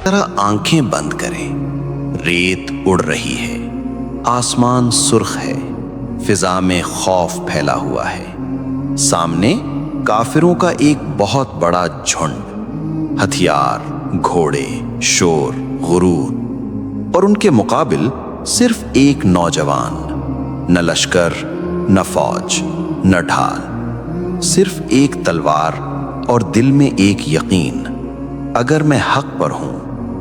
ذرا آنکھیں بند کریں، ریت اڑ رہی ہے، آسمان سرخ ہے، فضا میں خوف پھیلا ہوا ہے، سامنے کافروں کا ایک بہت بڑا جھنڈ، ہتھیار، گھوڑے، شور، غرور، اور ان کے مقابل صرف ایک نوجوان، نہ لشکر، نہ فوج، نہ ڈھال، صرف ایک تلوار اور دل میں ایک یقین، اگر میں حق پر ہوں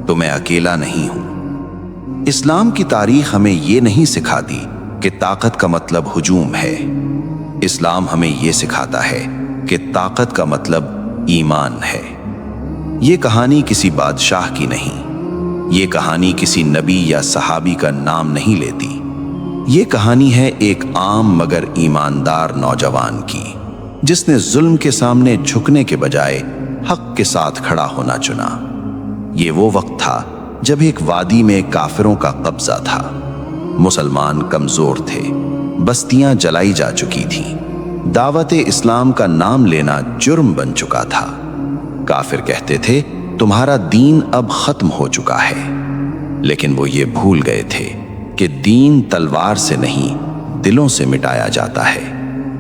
تو میں اکیلا نہیں ہوں۔ اسلام کی تاریخ ہمیں یہ نہیں سکھاتی کہ طاقت کا مطلب ہجوم ہے، اسلام ہمیں یہ سکھاتا ہے کہ طاقت کا مطلب ایمان ہے۔ یہ کہانی کسی بادشاہ کی نہیں، یہ کہانی کسی نبی یا صحابی کا نام نہیں لیتی، یہ کہانی ہے ایک عام مگر ایماندار نوجوان کی، جس نے ظلم کے سامنے جھکنے کے بجائے حق کے ساتھ کھڑا ہونا چنا۔ یہ وہ وقت تھا جب ایک وادی میں کافروں کا قبضہ تھا، مسلمان کمزور تھے، بستیاں جلائی جا چکی تھیں، دعوت اسلام کا نام لینا جرم بن چکا تھا۔ کافر کہتے تھے تمہارا دین اب ختم ہو چکا ہے، لیکن وہ یہ بھول گئے تھے کہ دین تلوار سے نہیں دلوں سے مٹایا جاتا ہے،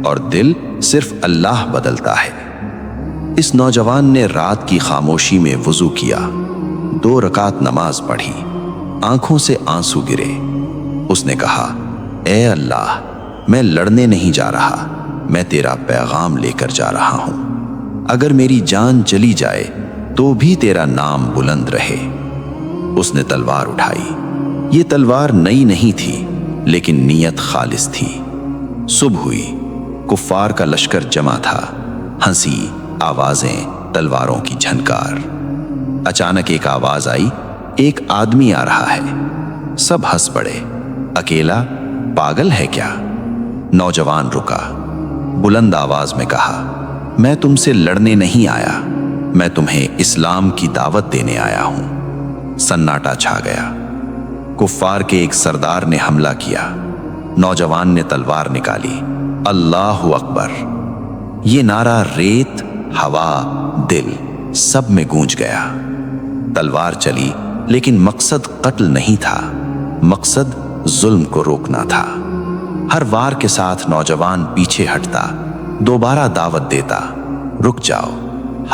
اور دل صرف اللہ بدلتا ہے۔ اس نوجوان نے رات کی خاموشی میں وضو کیا، 2 رکعت نماز پڑھی، آنکھوں سے آنسو گرے۔ اس نے کہا، اے اللہ، میں لڑنے نہیں جا رہا، میں تیرا پیغام لے کر جا رہا ہوں، اگر میری جان چلی جائے تو بھی تیرا نام بلند رہے۔ اس نے تلوار اٹھائی، یہ تلوار نئی نہیں تھی، لیکن نیت خالص تھی۔ صبح ہوئی، کفار کا لشکر جمع تھا، ہنسی، آوازیں، تلواروں کی جھنکار۔ اچانک ایک آواز آئی، ایک آدمی آ رہا ہے۔ سب ہنس پڑے، اکیلا، پاگل ہے کیا؟ نوجوان رکا، بلند آواز میں کہا، میں تم سے لڑنے نہیں آیا، میں تمہیں اسلام کی دعوت دینے آیا ہوں۔ سناٹا چھا گیا۔ کفار کے ایک سردار نے حملہ کیا، نوجوان نے تلوار نکالی، اللہ اکبر۔ یہ نعرہ ریت، ہوا، دل سب میں گونج گیا۔ تلوار چلی، لیکن مقصد قتل نہیں تھا، مقصد ظلم کو روکنا تھا۔ ہر وار کے ساتھ نوجوان پیچھے ہٹتا، دوبارہ دعوت دیتا، رک جاؤ،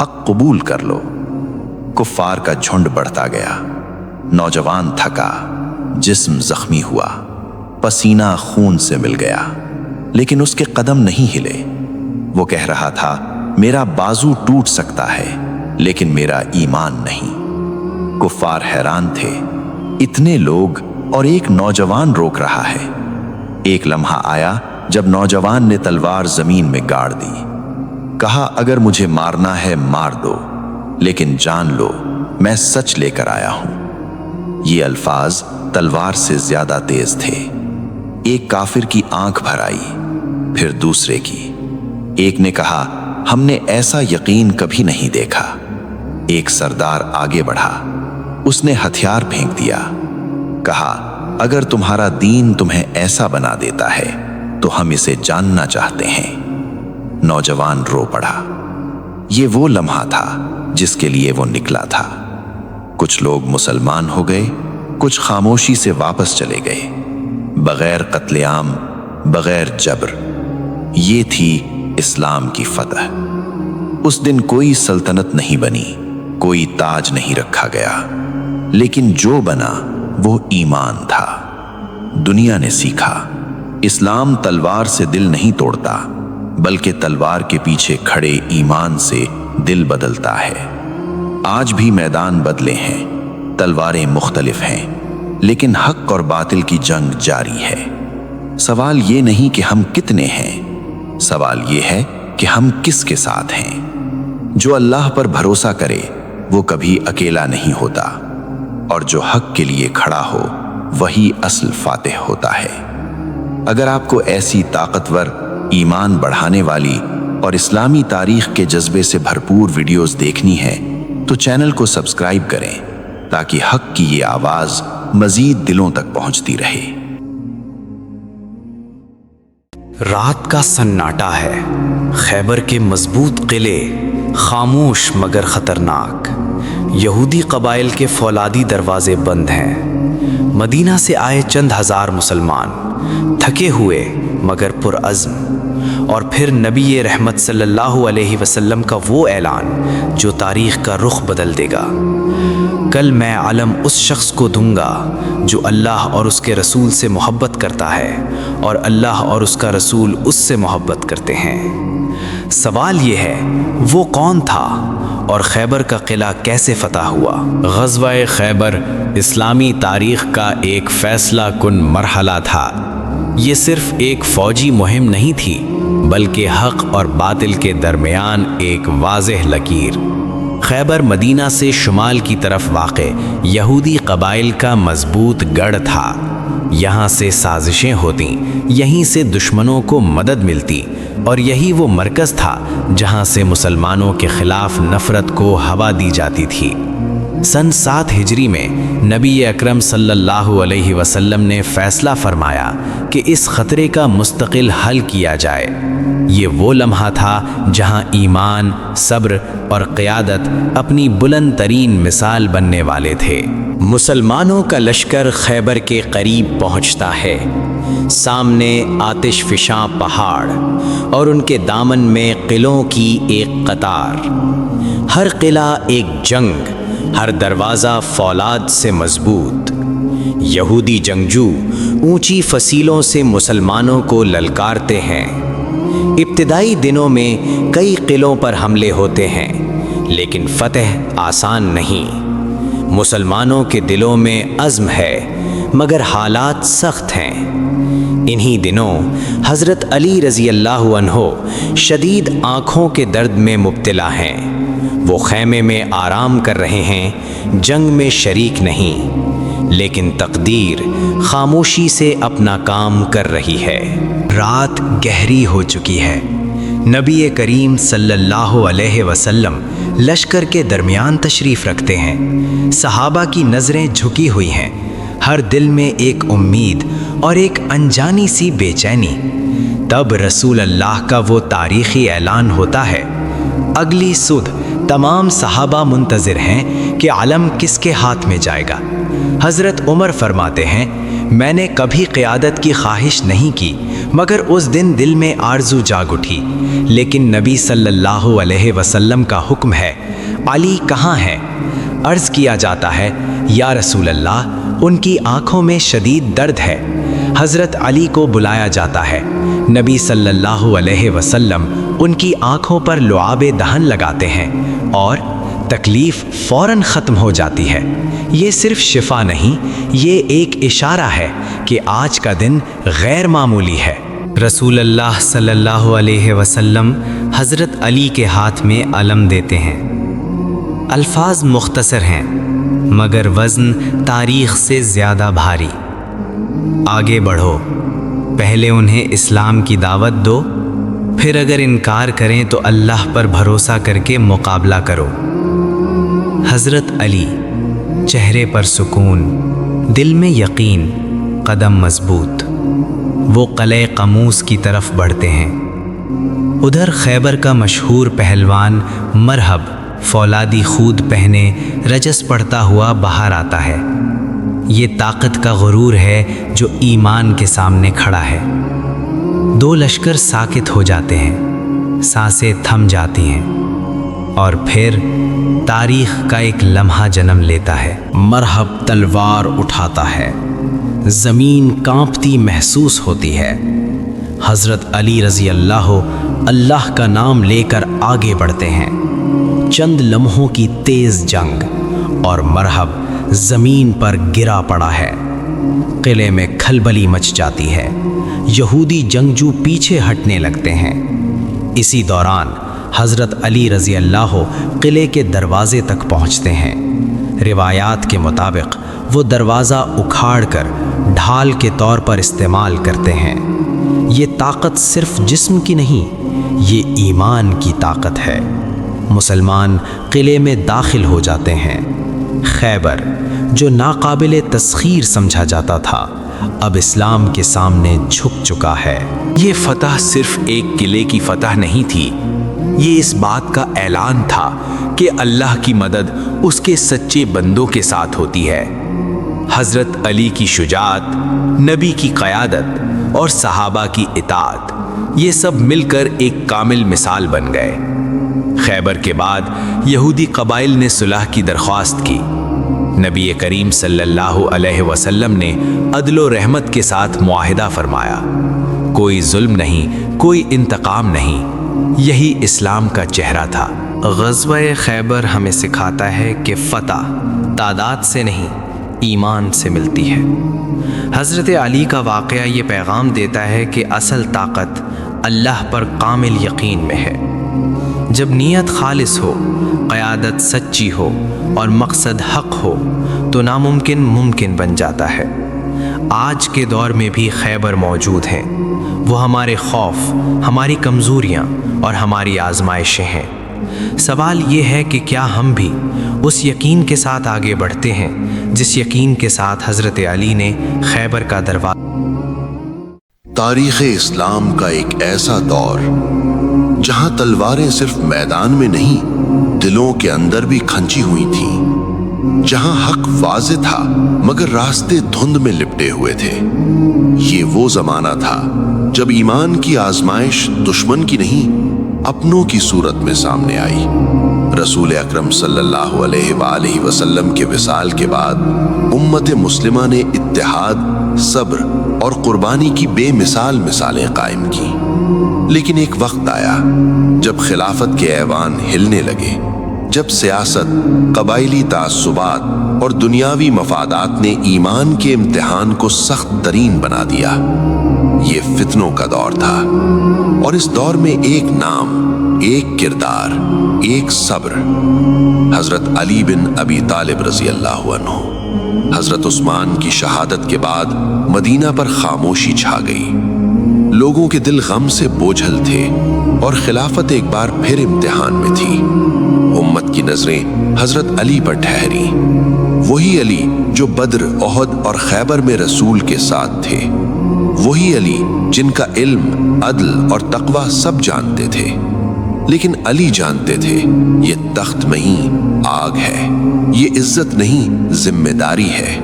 حق قبول کر لو۔ کفار کا جھنڈ بڑھتا گیا، نوجوان تھکا، جسم زخمی ہوا، پسینہ خون سے مل گیا، لیکن اس کے قدم نہیں ہلے۔ وہ کہہ رہا تھا، میرا بازو ٹوٹ سکتا ہے، لیکن میرا ایمان نہیں۔ کفار حیران تھے، اتنے لوگ اور ایک نوجوان روک رہا ہے۔ ایک لمحہ آیا جب نوجوان نے تلوار زمین میں گاڑ دی، کہا، اگر مجھے مارنا ہے مار دو، لیکن جان لو میں سچ لے کر آیا ہوں۔ یہ الفاظ تلوار سے زیادہ تیز تھے۔ ایک کافر کی آنکھ بھر آئی، پھر دوسرے کی۔ ایک نے کہا، ہم نے ایسا یقین کبھی نہیں دیکھا۔ ایک سردار آگے بڑھا، اس نے ہتھیار پھینک دیا، کہا، اگر تمہارا دین تمہیں ایسا بنا دیتا ہے تو ہم اسے جاننا چاہتے ہیں۔ نوجوان رو پڑا۔ یہ وہ لمحہ تھا جس کے لیے وہ نکلا تھا۔ کچھ لوگ مسلمان ہو گئے، کچھ خاموشی سے واپس چلے گئے، بغیر قتل عام، بغیر جبر۔ یہ تھی اسلام کی فتح۔ اس دن کوئی سلطنت نہیں بنی، کوئی تاج نہیں رکھا گیا، لیکن جو بنا وہ ایمان تھا۔ دنیا نے سیکھا، اسلام تلوار سے دل نہیں توڑتا، بلکہ تلوار کے پیچھے کھڑے ایمان سے دل بدلتا ہے۔ آج بھی میدان بدلے ہیں، تلواریں مختلف ہیں، لیکن حق اور باطل کی جنگ جاری ہے۔ سوال یہ نہیں کہ ہم کتنے ہیں، سوال یہ ہے کہ ہم کس کے ساتھ ہیں۔ جو اللہ پر بھروسہ کرے وہ کبھی اکیلا نہیں ہوتا، اور جو حق کے لیے کھڑا ہو وہی اصل فاتح ہوتا ہے۔ اگر آپ کو ایسی طاقتور، ایمان بڑھانے والی اور اسلامی تاریخ کے جذبے سے بھرپور ویڈیوز دیکھنی ہے تو چینل کو سبسکرائب کریں، تاکہ حق کی یہ آواز مزید دلوں تک پہنچتی رہے۔ رات کا سناٹا ہے، خیبر کے مضبوط قلعے خاموش مگر خطرناک، یہودی قبائل کے فولادی دروازے بند ہیں۔ مدینہ سے آئے چند ہزار مسلمان تھکے ہوئے مگر پرعزم، اور پھر نبی رحمت صلی اللہ علیہ وسلم کا وہ اعلان جو تاریخ کا رخ بدل دے گا: کل میں علم اس شخص کو دوں گا جو اللہ اور اس کے رسول سے محبت کرتا ہے اور اللہ اور اس کا رسول اس سے محبت کرتے ہیں۔ سوال یہ ہے وہ کون تھا اور خیبر کا قلعہ کیسے فتح ہوا؟ غزوہ خیبر اسلامی تاریخ کا ایک فیصلہ کن مرحلہ تھا۔ یہ صرف ایک فوجی مہم نہیں تھی بلکہ حق اور باطل کے درمیان ایک واضح لکیر۔ خیبر مدینہ سے شمال کی طرف واقع یہودی قبائل کا مضبوط گڑھ تھا۔ یہاں سے سازشیں ہوتیں، یہیں سے دشمنوں کو مدد ملتی، اور یہی وہ مرکز تھا جہاں سے مسلمانوں کے خلاف نفرت کو ہوا دی جاتی تھی۔ سن 7 ہجری میں نبی اکرم صلی اللہ علیہ وسلم نے فیصلہ فرمایا کہ اس خطرے کا مستقل حل کیا جائے۔ یہ وہ لمحہ تھا جہاں ایمان، صبر اور قیادت اپنی بلند ترین مثال بننے والے تھے۔ مسلمانوں کا لشکر خیبر کے قریب پہنچتا ہے۔ سامنے آتش فشاں پہاڑ اور ان کے دامن میں قلعوں کی ایک قطار۔ ہر قلعہ ایک جنگ، ہر دروازہ فولاد سے مضبوط۔ یہودی جنگجو اونچی فصیلوں سے مسلمانوں کو للکارتے ہیں۔ ابتدائی دنوں میں کئی قلعوں پر حملے ہوتے ہیں، لیکن فتح آسان نہیں۔ مسلمانوں کے دلوں میں عزم ہے مگر حالات سخت ہیں۔ انہی دنوں حضرت علی رضی اللہ عنہ شدید آنکھوں کے درد میں مبتلا ہیں۔ وہ خیمے میں آرام کر رہے ہیں، جنگ میں شریک نہیں، لیکن تقدیر خاموشی سے اپنا کام کر رہی ہے۔ رات گہری ہو چکی ہے۔ نبی کریم صلی اللہ علیہ وسلم لشکر کے درمیان تشریف رکھتے ہیں۔ صحابہ کی نظریں جھکی ہوئی ہیں، ہر دل میں ایک امید اور ایک انجانی سی بے چینی۔ تب رسول اللہ کا وہ تاریخی اعلان ہوتا ہے۔ اگلی صبح تمام صحابہ منتظر ہیں کہ علم کس کے ہاتھ میں جائے گا۔ حضرت عمر فرماتے ہیں، میں نے کبھی قیادت کی خواہش نہیں کی مگر اس دن دل میں آرزو جاگ اٹھی، لیکن نبی صلی اللہ علیہ وسلم کا حکم ہے، علی کہاں ہے؟ عرض کیا جاتا ہے، یا رسول اللہ، ان کی آنکھوں میں شدید درد ہے۔ حضرت علی کو بلایا جاتا ہے۔ نبی صلی اللہ علیہ وسلم ان کی آنکھوں پر لعاب دہن لگاتے ہیں اور تکلیف فوراً ختم ہو جاتی ہے۔ یہ صرف شفا نہیں، یہ ایک اشارہ ہے کہ آج کا دن غیر معمولی ہے۔ رسول اللہ صلی اللہ علیہ وسلم حضرت علی کے ہاتھ میں علم دیتے ہیں۔ الفاظ مختصر ہیں مگر وزن تاریخ سے زیادہ بھاری۔ آگے بڑھو، پہلے انہیں اسلام کی دعوت دو، پھر اگر انکار کریں تو اللہ پر بھروسہ کر کے مقابلہ کرو۔ حضرت علی، چہرے پر سکون، دل میں یقین، قدم مضبوط۔ وہ قلعہ قموس کی طرف بڑھتے ہیں۔ ادھر خیبر کا مشہور پہلوان مرحب فولادی خود پہنے رجس پڑھتا ہوا باہر آتا ہے۔ یہ طاقت کا غرور ہے جو ایمان کے سامنے کھڑا ہے۔ دو لشکر ساکت ہو جاتے ہیں، سانسیں تھم جاتی ہیں، اور پھر تاریخ کا ایک لمحہ جنم لیتا ہے۔ مرحب تلوار اٹھاتا ہے، زمین کانپتی محسوس ہوتی ہے۔ حضرت علی رضی اللہ کا نام لے کر آگے بڑھتے ہیں۔ چند لمحوں کی تیز جنگ اور مرحب زمین پر گرا پڑا ہے۔ قلعے میں کھلبلی مچ جاتی ہے، یہودی جنگجو پیچھے ہٹنے لگتے ہیں۔ اسی دوران حضرت علی رضی اللہ قلعے کے دروازے تک پہنچتے ہیں۔ روایات کے مطابق وہ دروازہ اکھاڑ کر ڈھال کے طور پر استعمال کرتے ہیں۔ یہ طاقت صرف جسم کی نہیں، یہ ایمان کی طاقت ہے۔ مسلمان قلعے میں داخل ہو جاتے ہیں۔ خیبر، جو ناقابل تسخیر سمجھا جاتا تھا، اب اسلام کے سامنے جھک چکا ہے۔ یہ فتح صرف ایک قلعے کی فتح نہیں تھی، یہ اس بات کا اعلان تھا کہ اللہ کی مدد اس کے سچے بندوں کے ساتھ ہوتی ہے۔ حضرت علی کی شجاعت، نبی کی قیادت اور صحابہ کی اطاعت، یہ سب مل کر ایک کامل مثال بن گئے۔ خیبر کے بعد یہودی قبائل نے صلح کی درخواست کی۔ نبی کریم صلی اللہ علیہ وسلم نے عدل و رحمت کے ساتھ معاہدہ فرمایا، کوئی ظلم نہیں، کوئی انتقام نہیں۔ یہی اسلام کا چہرہ تھا۔ غزوہ خیبر ہمیں سکھاتا ہے کہ فتح تعداد سے نہیں، ایمان سے ملتی ہے۔ حضرت علی کا واقعہ یہ پیغام دیتا ہے کہ اصل طاقت اللہ پر کامل یقین میں ہے۔ جب نیت خالص ہو، قیادت سچی ہو اور مقصد حق ہو تو ناممکن ممکن بن جاتا ہے۔ آج کے دور میں بھی خیبر موجود ہیں۔ وہ ہمارے خوف، ہماری کمزوریاں اور ہماری آزمائشیں ہیں۔ سوال یہ ہے کہ کیا ہم بھی اس یقین کے ساتھ آگے بڑھتے ہیں جس یقین کے ساتھ حضرت علی نے خیبر کا دروازہ۔ تاریخ اسلام کا ایک ایسا دور جہاں تلواریں صرف میدان میں نہیں، دلوں کے اندر بھی کھنچی ہوئی تھیں، جہاں حق واضح تھا مگر راستے دھند میں لپٹے ہوئے تھے۔ یہ وہ زمانہ تھا جب ایمان کی آزمائش دشمن کی نہیں، اپنوں کی صورت میں سامنے آئی۔ رسول اکرم صلی اللہ علیہ وآلہ وسلم کے وصال کے بعد امت مسلمہ نے اتحاد، صبر اور قربانی کی بے مثال مثالیں قائم کی۔ لیکن ایک وقت آیا جب خلافت کے ایوان ہلنے لگے، جب سیاست، قبائلی تعصبات اور دنیاوی مفادات نے ایمان کے امتحان کو سخت ترین بنا دیا۔ یہ فتنوں کا دور تھا، اور اس دور میں ایک نام، ایک کردار، ایک صبر، حضرت علی بن ابی طالب رضی اللہ عنہ۔ حضرت عثمان کی شہادت کے بعد مدینہ پر خاموشی چھا گئی۔ لوگوں کے دل غم سے بوجھل تھے اور خلافت ایک بار پھر امتحان میں تھی۔ امت کی نظریں حضرت علی پر ٹھہری، وہی علی جو بدر، احد اور خیبر میں رسول کے ساتھ تھے، وہی علی جن کا علم، عدل اور تقوی سب جانتے تھے۔ لیکن علی جانتے تھے یہ تخت نہیں، آگ ہے، یہ عزت نہیں، ذمہ داری ہے۔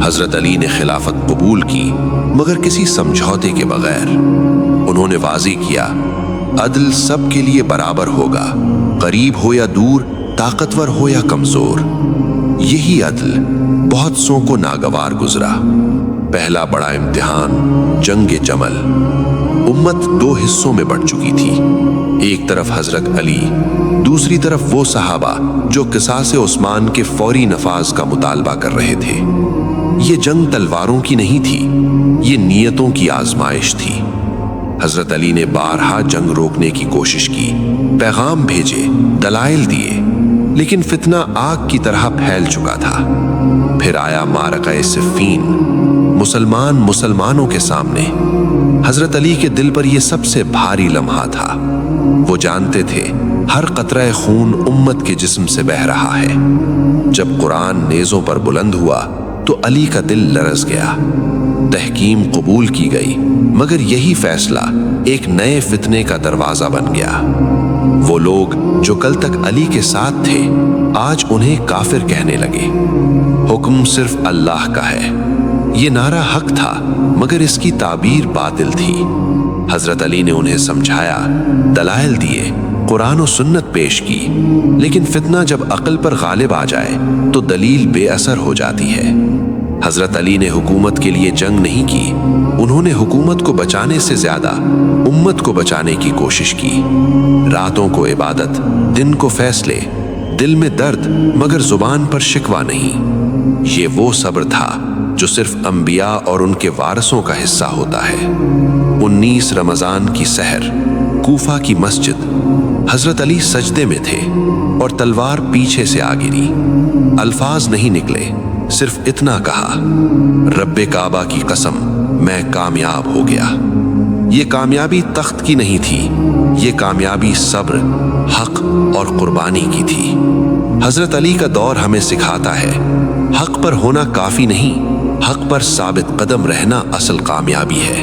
حضرت علی نے خلافت قبول کی مگر کسی سمجھوتے کے بغیر۔ انہوں نے واضح کیا، عدل سب کے لیے برابر ہوگا، قریب ہو یا دور، طاقتور ہو یا کمزور۔ یہی عدل بہت سو کو ناگوار گزرا۔ پہلا بڑا امتحان جنگ جمل۔ امت دو حصوں میں بٹ چکی تھی، ایک طرف حضرت علی، دوسری طرف وہ صحابہ جو قصاص عثمان کے فوری نفاذ کا مطالبہ کر رہے تھے۔ یہ جنگ تلواروں کی نہیں تھی، یہ نیتوں کی آزمائش تھی۔ حضرت علی نے بارہا جنگ روکنے کی کوشش کی، پیغام بھیجے، دلائل دیے، لیکن فتنہ آگ کی طرح پھیل چکا تھا۔ پھر آیا معرکہ صفین، مسلمانوں کے سامنے۔ حضرت علی کے دل پر یہ سب سے بھاری لمحہ تھا۔ وہ جانتے تھے ہر قطرہ خون امت کے جسم سے بہہ رہا ہے۔ جب قرآن نیزوں پر بلند ہوا تو علی کا دل لرز گیا۔ تحکیم قبول کی گئی مگر یہی فیصلہ ایک نئے فتنے کا دروازہ بن گیا۔ وہ لوگ جو کل تک علی کے ساتھ تھے آج انہیں کافر کہنے لگے۔ حکم صرف اللہ کا ہے، یہ نعرہ حق تھا مگر اس کی تعبیر باطل تھی۔ حضرت علی نے انہیں سمجھایا، دلائل دیے، قرآن و سنت پیش کی، لیکن فتنہ جب عقل پر غالب آ جائے تو دلیل بے اثر ہو جاتی ہے۔ حضرت علی نے حکومت کے لیے جنگ نہیں کی، انہوں نے حکومت کو بچانے سے زیادہ امت کو بچانے کی کوشش کی۔ راتوں کو عبادت، دن کو فیصلے، دل میں درد مگر زبان پر شکوہ نہیں۔ یہ وہ صبر تھا جو صرف انبیاء اور ان کے وارثوں کا حصہ ہوتا ہے۔ 19 رمضان کی سحر، کوفہ کی مسجد، حضرت علی سجدے میں تھے اور تلوار پیچھے سے آ گری۔ الفاظ نہیں نکلے، صرف اتنا کہا، رب کعبہ کی قسم میں کامیاب ہو گیا۔ یہ کامیابی تخت کی نہیں تھی، یہ کامیابی صبر، حق اور قربانی کی تھی۔ حضرت علی کا دور ہمیں سکھاتا ہے حق پر ہونا کافی نہیں، حق پر ثابت قدم رہنا اصل کامیابی ہے۔